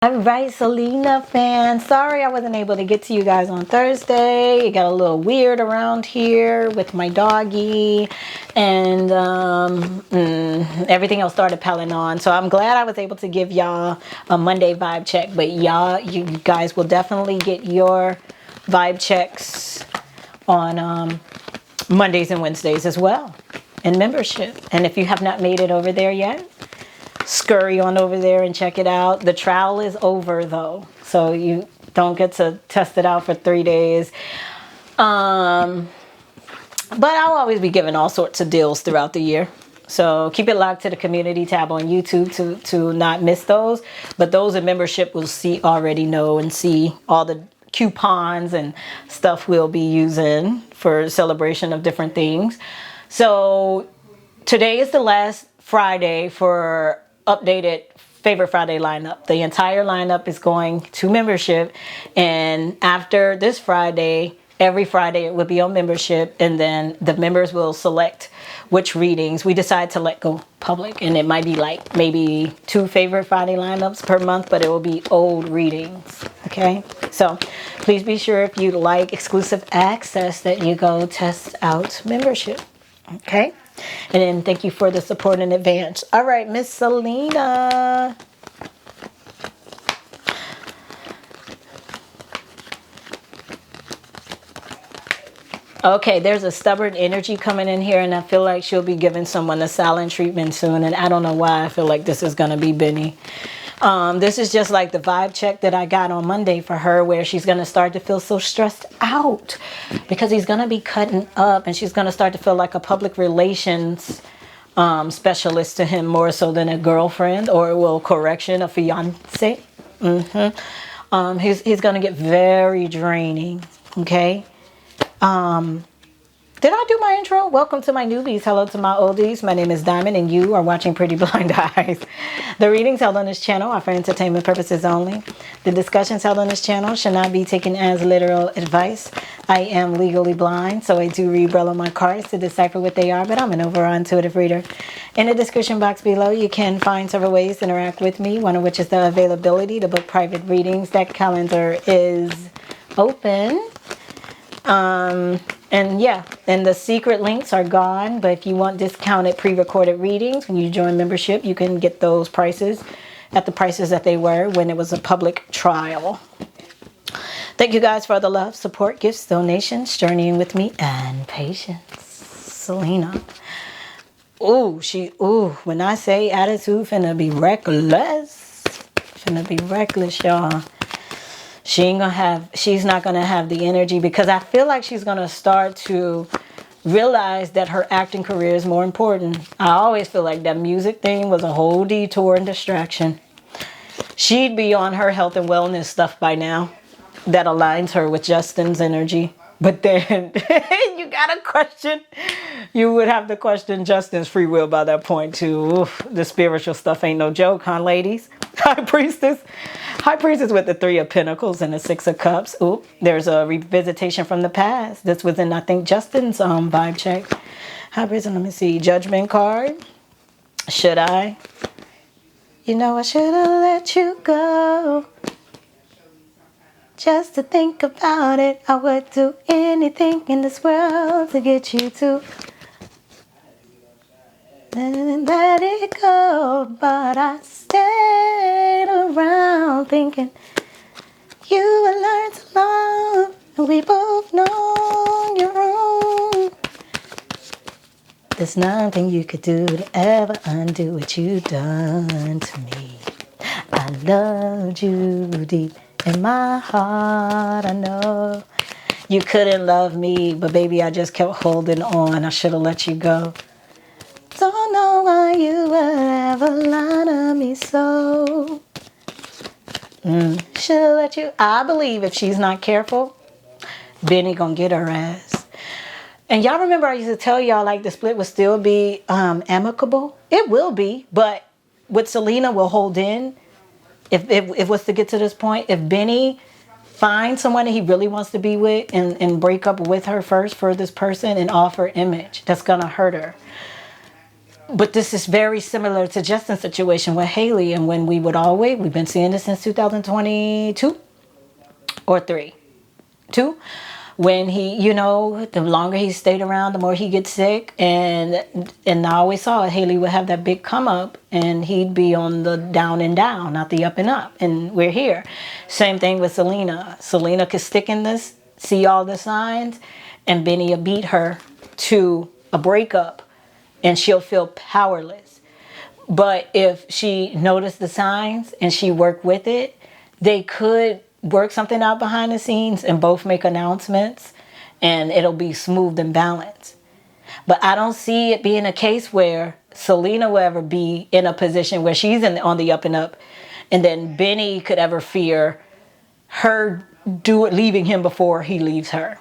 All right, Selena fans. Sorry I wasn't able to get to you guys on Thursday. It got a little weird around here with my doggy, and everything else started piling on. So I'm glad I was able to give y'all a Monday vibe check. But you guys will definitely get your vibe checks on Mondays and Wednesdays as well in membership. And if you have not made it over there yet, scurry on over there and check it out. The trial is over though, so you don't get to test it out for 3 days. But I'll always be giving all sorts of deals throughout the year, so keep it locked to the community tab on YouTube to not miss those. But those in membership will already know and see all the coupons and stuff we'll be using for celebration of different things. So today is the last Friday for updated Favorite Friday lineup. The entire lineup is going to membership, and after this Friday, every Friday it will be on membership, and then the members will select which readings we decide to let go public. And it might be like maybe 2 Favorite Friday lineups per month, but it will be old readings. Okay, so please be sure, if you'd like exclusive access, that you go test out membership. Okay, and then thank you for the support in advance. All right, Miss Selena. Okay, there's a stubborn energy coming in here, and I feel like she'll be giving someone a silent treatment soon. And I don't know why I feel like this is going to be Benny. This is just like the vibe check that I got on Monday for her, where she's going to start to feel so stressed out because he's going to be cutting up, and she's going to start to feel like a public relations specialist to him, more so than a girlfriend, or, well, correction, a fiance. He's going to get very draining. Okay. Did I do my intro? Welcome to my newbies. Hello to my oldies. My name is Diamond, and you are watching Pretty Blind Eyes. The readings held on this channel are for entertainment purposes only. The discussions held on this channel should not be taken as literal advice. I am legally blind, so I do read Braille on my cards to decipher what they are, but I'm an overall intuitive reader. In the description box below, you can find several ways to interact with me, one of which is the availability to book private readings. That calendar is open. And yeah, and the secret links are gone, but if you want discounted pre-recorded readings when you join membership, you can get those prices at the prices that they were when it was a public trial. Thank you guys for the love, support, gifts, donations, journeying with me, and patience. Selena. When I say attitude finna be reckless. Finna be reckless, y'all. She's not gonna have the energy, because I feel like she's gonna start to realize that her acting career is more important. I always feel like that music thing was a whole detour and distraction. She'd be on her health and wellness stuff by now. That aligns her with Justin's energy. But then you would have to question Justin's free will by that point too. Oof, the spiritual stuff ain't no joke, huh, ladies? High Priestess with the 3 of Pentacles and the 6 of Cups. Ooh, there's a revisitation from the past. This was in, I think, Justin's vibe check. High Priestess, let me see. Judgment card. Should I? You know, I should have let you go. Just to think about it, I would do anything in this world to get you to let it go. But I stayed around thinking you would learn to love, and we both know you're wrong. There's nothing you could do to ever undo what you done to me. I loved you deep in my heart. I know you couldn't love me, but baby, I just kept holding on. I should have let you go. Don't know why you would ever lie to me so. Should have let you. I believe if she's not careful, Benny gonna get her ass. And y'all remember I used to tell y'all, like, the split will still be amicable. It will be, but what Selena will hold in, if it was to get to this point, if Benny finds someone that he really wants to be with and break up with her first for this person and offer image, that's gonna hurt her. But this is very similar to Justin's situation with Haley, and when we've been seeing this since 2022 or 2, when he, the longer he stayed around, the more he gets sick, and I always saw Haley would have that big come up, and he'd be on the down and down, not the up and up, and we're here. Same thing with Selena. Selena could stick in this, see all the signs, and Benny will beat her to a breakup, and she'll feel powerless. But if she noticed the signs and she worked with it, they could work something out behind the scenes and both make announcements, and it'll be smooth and balanced. But I don't see it being a case where Selena will ever be in a position where she's on the up and up, and then Benny could ever fear her leaving him before he leaves her.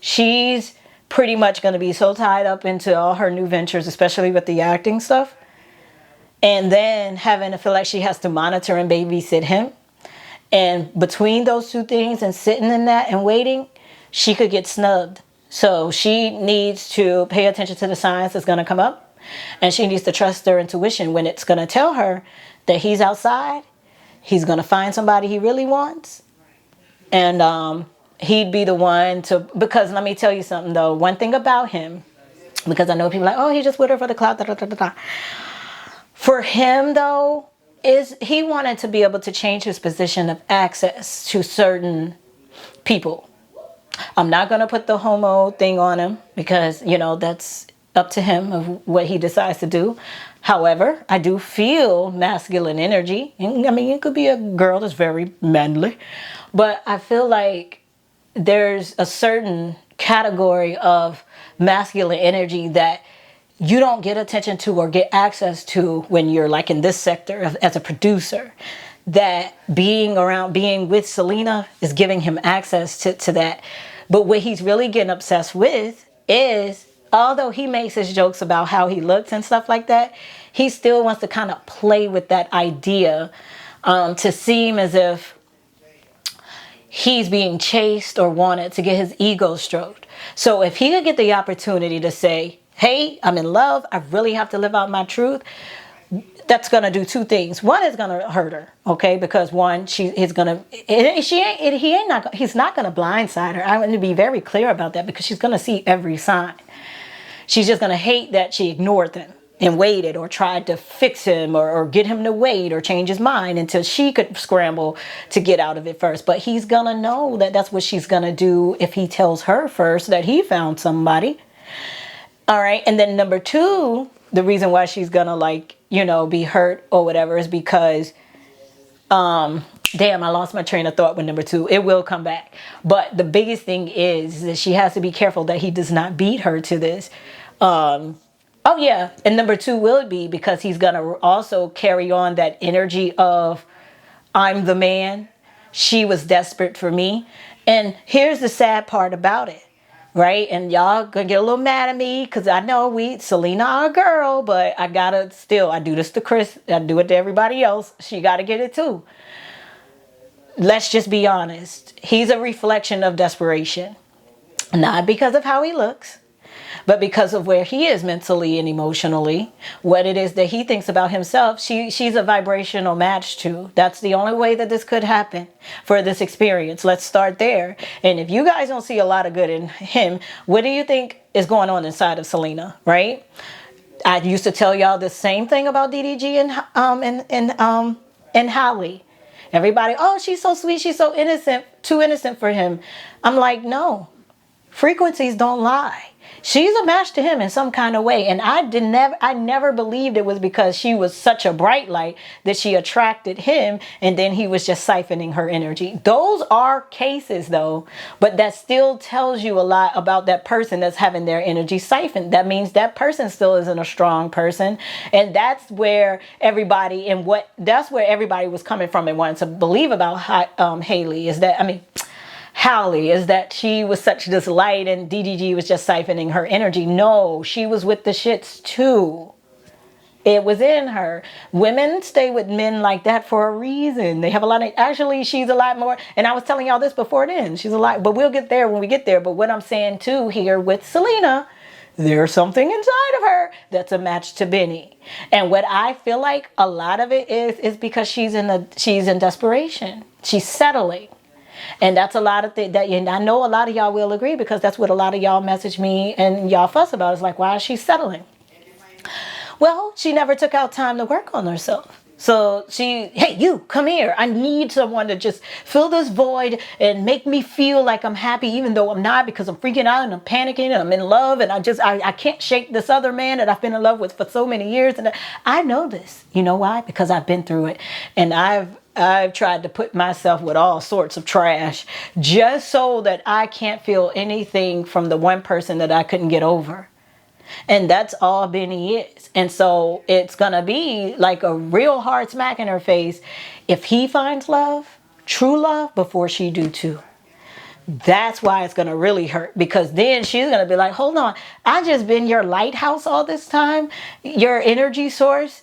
She's pretty much going to be so tied up into all her new ventures, especially with the acting stuff, and then having to feel like she has to monitor and babysit him. And between those two things and sitting in that and waiting, she could get snubbed. So she needs to pay attention to the signs that's going to come up, and she needs to trust her intuition when it's going to tell her that he's outside, he's going to find somebody he really wants, and he'd be the one to, because let me tell you something though, one thing about him, because I know people are like, oh, he just with her for the clout, da, da, da, da, da. For him though, is he wanted to be able to change his position of access to certain people. I'm not going to put the homo thing on him because, that's up to him of what he decides to do. However, I do feel masculine energy. I mean, it could be a girl that's very manly, but I feel like there's a certain category of masculine energy that you don't get attention to or get access to when you're like in this sector as a producer. That being with Selena is giving him access to that. But what he's really getting obsessed with is, although he makes his jokes about how he looks and stuff like that, he still wants to kind of play with that idea to seem as if he's being chased or wanted to get his ego stroked. So if he could get the opportunity to say, hey, I'm in love, I really have to live out my truth, that's going to do two things. One, is going to hurt her, okay? Because one, he's not going to blindside her. I want to be very clear about that because she's going to see every sign. She's just going to hate that she ignored them and waited or tried to fix him or get him to wait or change his mind until she could scramble to get out of it first. But he's going to know that that's what she's going to do if he tells her first that he found somebody. All right. And then number two, the reason why she's going to be hurt or whatever is because, damn, I lost my train of thought with number two. It will come back. But the biggest thing is that she has to be careful that he does not beat her to this. And number two will be because he's going to also carry on that energy of, I'm the man. She was desperate for me. And here's the sad part about it. Right? And y'all gonna get a little mad at me because I know Selena our girl, but I do this to Chris. I do it to everybody else. She gotta get it too. Let's just be honest. He's a reflection of desperation. Not because of how he looks, but because of where he is mentally and emotionally, what it is that he thinks about himself, she's a vibrational match to. That's the only way that this could happen for this experience. Let's start there. And if you guys don't see a lot of good in him, what do you think is going on inside of Selena, right? I used to tell y'all the same thing about DDG and Holly. Everybody, oh, she's so sweet, she's so innocent, too innocent for him. I'm like, no, frequencies don't lie. She's a match to him in some kind of way. And I never believed it was because she was such a bright light that she attracted him and then he was just siphoning her energy. Those are cases though, but that still tells you a lot about that person that's having their energy siphoned. That means that person still isn't a strong person. And that's where everybody was coming from and wanted to believe about Haley is that, Hallie, is that she was such this light and DDG was just siphoning her energy. No, she was with the shits too. It was in her. Women stay with men like that for a reason. They have actually she's a lot more, and I was telling y'all this before then, she's a lot, but we'll get there when we get there. But what I'm saying too here with Selena, there's something inside of her that's a match to Benny. And what I feel like a lot of it is because she's in desperation. She's settling. And that's a lot of things that, and I know a lot of y'all will agree, because that's what a lot of y'all message me and y'all fuss about. It's like, why is she settling? Well, she never took out time to work on herself. So hey, you, come here. I need someone to just fill this void and make me feel like I'm happy, even though I'm not, because I'm freaking out and I'm panicking and I'm in love and I can't shake this other man that I've been in love with for so many years. And I know this. You know why? Because I've been through it. And I've tried to put myself with all sorts of trash just so that I can't feel anything from the one person that I couldn't get over. And that's all Benny is. And so it's going to be like a real hard smack in her face if he finds love, true love, before she do too. That's why it's going to really hurt, because then she's going to be like, hold on, I just been your lighthouse all this time, your energy source,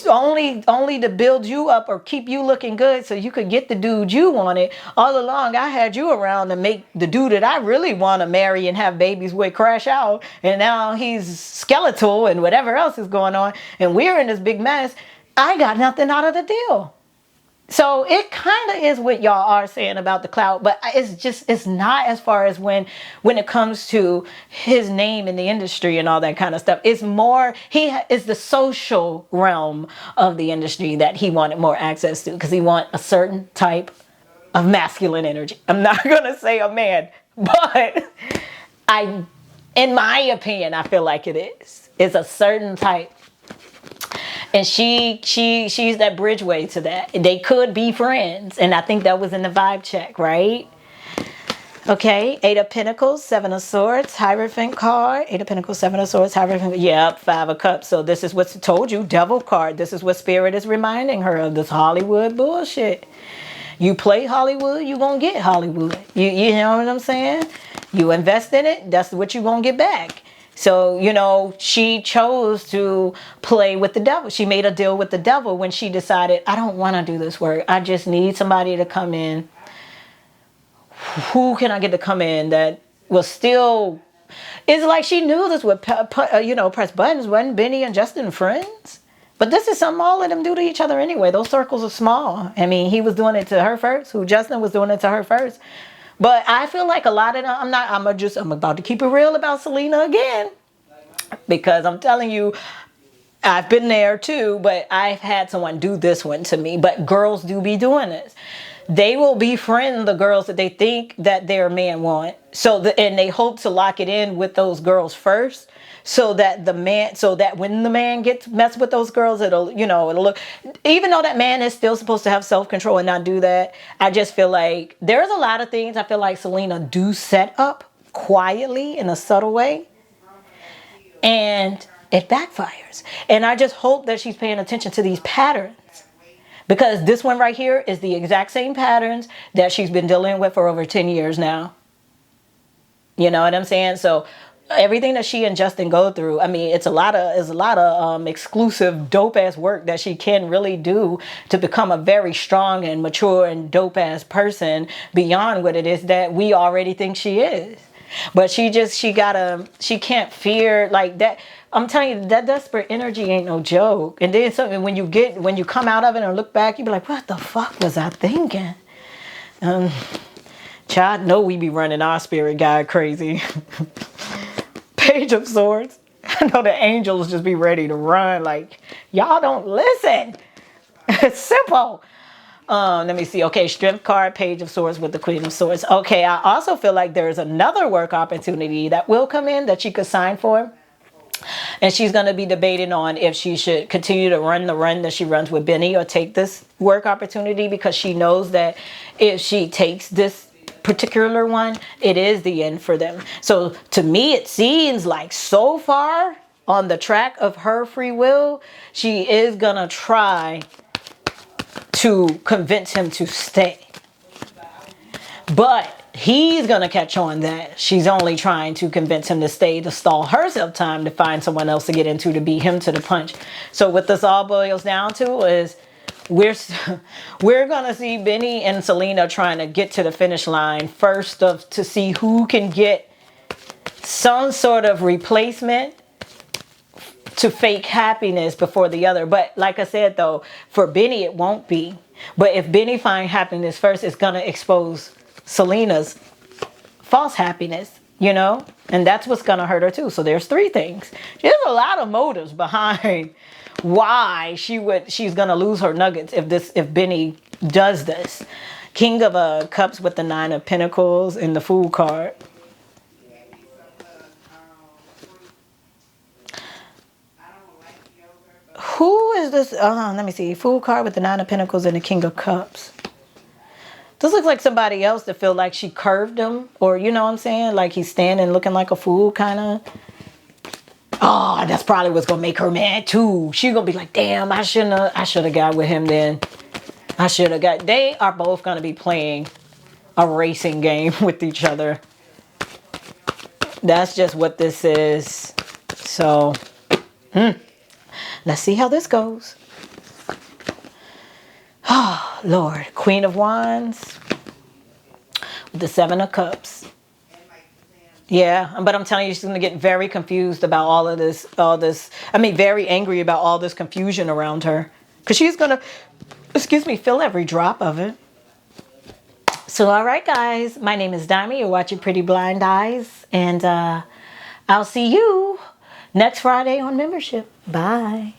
only to build you up or keep you looking good so you could get the dude you wanted. All along, I had you around to make the dude that I really want to marry and have babies with crash out. And now he's skeletal and whatever else is going on. And we're in this big mess. I got nothing out of the deal. So it kind of is what y'all are saying about the clout, but it's not as far as when it comes to his name in the industry and all that kind of stuff. It's more, is the social realm of the industry that he wanted more access to, because he want a certain type of masculine energy. I'm not going to say a man, but in my opinion, I feel like it is. It's a certain type. And she's that bridgeway to that. They could be friends. And I think that was in the vibe check, right? Okay, 8 of Pentacles, 7 of Swords, Hierophant card. 8 of Pentacles, 7 of Swords, Hierophant. Yep, 5 of Cups. So this is what's told you, Devil card. This is what Spirit is reminding her of, this Hollywood bullshit. You play Hollywood, you gonna get Hollywood. You know what I'm saying? You invest in it, that's what you gonna get back. So, she chose to play with the devil. She made a deal with the devil when she decided, I don't want to do this work. I just need somebody to come in. Who can I get to come in that will still... It's like she knew this would, press buttons. Wasn't Benny and Justin friends? But this is something all of them do to each other anyway. Those circles are small. I mean, he was doing it to her first. Justin was doing it to her first. But I feel like a lot of them, I'm about to keep it real about Selena again. Because I'm telling you, I've been there too, but I've had someone do this one to me. But girls do be doing this. They will befriend the girls that they think that their man want. And they hope to lock it in with those girls first. So that when the man gets messed with those girls, it'll look, even though that man is still supposed to have self-control and not do that, I just feel like there's a lot of things I feel like Selena do set up quietly in a subtle way. And it backfires. And I just hope that she's paying attention to these patterns. Because this one right here is the exact same patterns that she's been dealing with for over 10 years now. You know what I'm saying? So everything that she and Justin go through, I mean, it's a lot of exclusive dope ass work that she can really do to become a very strong and mature and dope ass person beyond what it is that we already think she is. But she can't fear like that. I'm telling you, that desperate energy ain't no joke. And then something when you come out of it and look back, you be like, what the fuck was I thinking? Child, know we be running our spirit guide crazy. Page of Swords. I know the angels just be ready to run. Like, y'all don't listen. It's simple. Let me see. Okay, Strength card, Page of Swords with the Queen of Swords. Okay, I also feel like there's another work opportunity that will come in that she could sign for. And she's going to be debating on if she should continue to run the run that she runs with Benny or take this work opportunity, because she knows that if she takes this particular one, it is the end for them. So to me, it seems like so far on the track of her free will, she is going to try to convince him to stay. But he's going to catch on that she's only trying to convince him to stay to stall herself time to find someone else to get into to beat him to the punch. So what this all boils down to is we're going to see Benny and Selena trying to get to the finish line first to see who can get some sort of replacement to fake happiness before the other. But like I said, though, for Benny, it won't be. But if Benny finds happiness first, it's going to expose Selena's false happiness, you know? And that's what's going to hurt her too. So there's three things. There's a lot of motives behind why she's going to lose her nuggets if Benny does this. King of Cups with the Nine of Pentacles in the Fool card. Who is this? Let me see. Fool card with the Nine of Pentacles and the King of Cups. This looks like somebody else that feel like she curved him. Or, you know what I'm saying? Like he's standing looking like a fool, kind of. Oh, that's probably what's going to make her mad, too. She's going to be like, damn, I should have got with him then. They are both going to be playing a racing game with each other. That's just what this is. So, let's see how this goes. Oh, Lord. Queen of Wands with the Seven of Cups. Yeah, but I'm telling you, she's going to get very confused about all this. Very angry about all this confusion around her. Because she's going to, feel every drop of it. So, all right, guys. My name is Diamond. You're watching Pretty Blind Eyes. And I'll see you next Friday on membership. Bye.